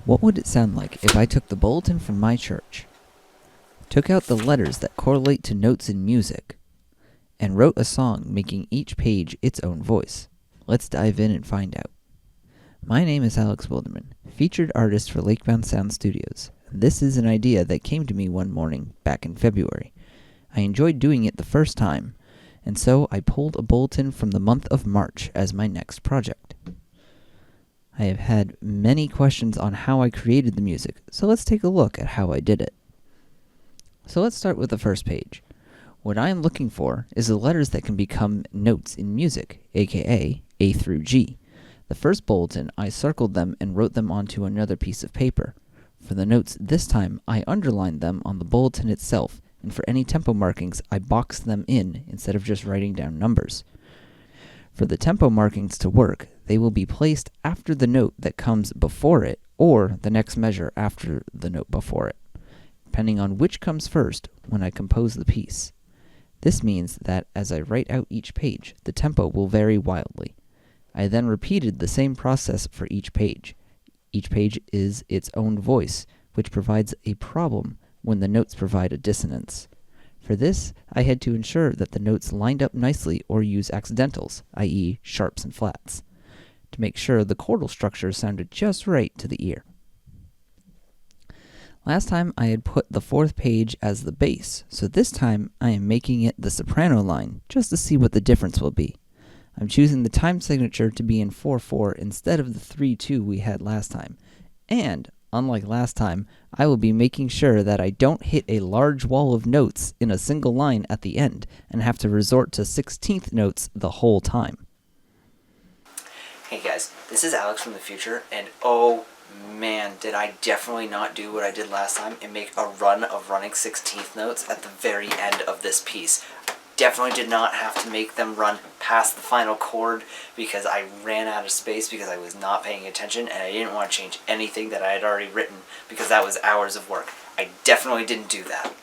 What would it sound like if I took the bulletin from my church, took out the letters that correlate to notes in music, and wrote a song making each page its own voice? Let's dive in and find out. My name is Alex Wilderman, featured artist for Lakebound Sound Studios. This is an idea that came to me one morning back in February. I enjoyed doing it the first time, and so I pulled a bulletin from the month of March as my next project. I have had many questions on how I created the music, so let's take a look at how I did it. So let's start with the first page. What I am looking for is the letters that can become notes in music, aka A through G. The first bulletin, I circled them and wrote them onto another piece of paper. For the notes this time, I underlined them on the bulletin itself, and for any tempo markings, I boxed them in instead of just writing down numbers. For the tempo markings to work, they will be placed after the note that comes before it, or the next measure after the note before it, depending on which comes first when I compose the piece. This means that as I write out each page, the tempo will vary wildly. I then repeated the same process for each page. Each page is its own voice, which provides a problem when the notes provide a dissonance. For this, I had to ensure that the notes lined up nicely or use accidentals, i.e. sharps and flats, to make sure the chordal structure sounded just right to the ear. Last time I had put the fourth page as the bass, so this time I am making it the soprano line, just to see what the difference will be. I'm choosing the time signature to be in 4/4 instead of the 3/2 we had last time, and unlike last time, I will be making sure that I don't hit a large wall of notes in a single line at the end and have to resort to 16th notes the whole time. Hey guys, this is Alex from the future, and oh man, did I definitely not do what I did last time and make a run of running 16th notes at the very end of this piece. Definitely did not have to make them run past the final chord because I ran out of space because I was not paying attention and I didn't want to change anything that I had already written because that was hours of work. I definitely didn't do that.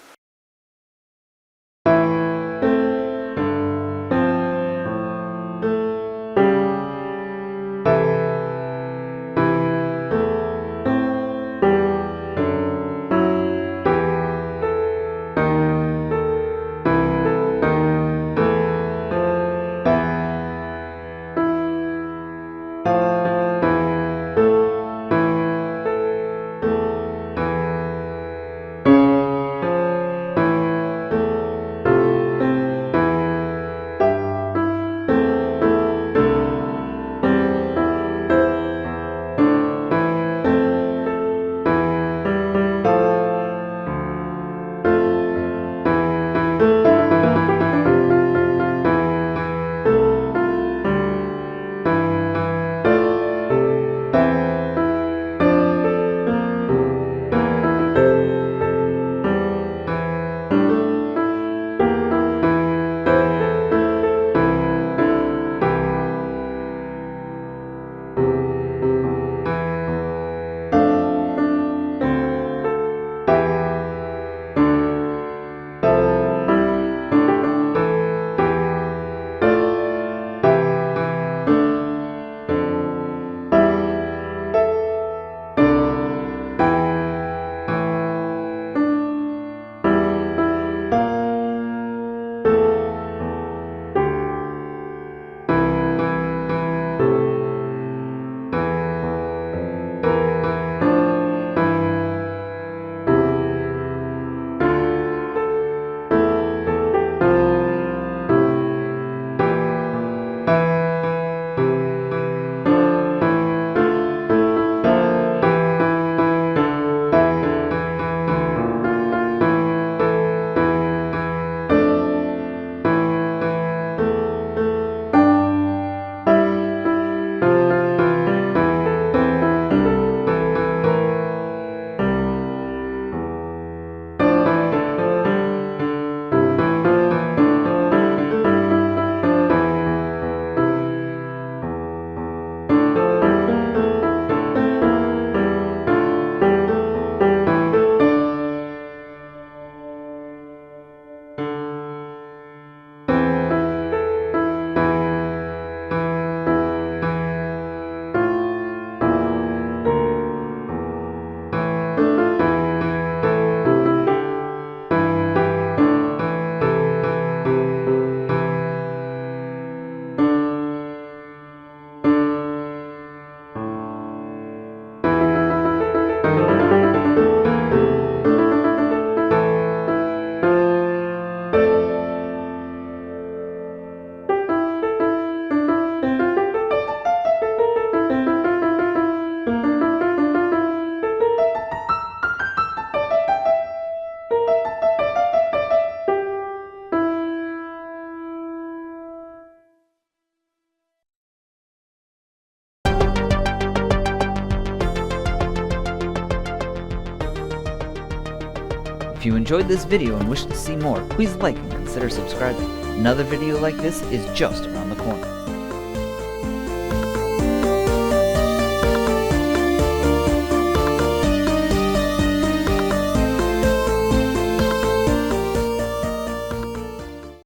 If you enjoyed this video and wish to see more, please like and consider subscribing. Another video like this is just around the corner.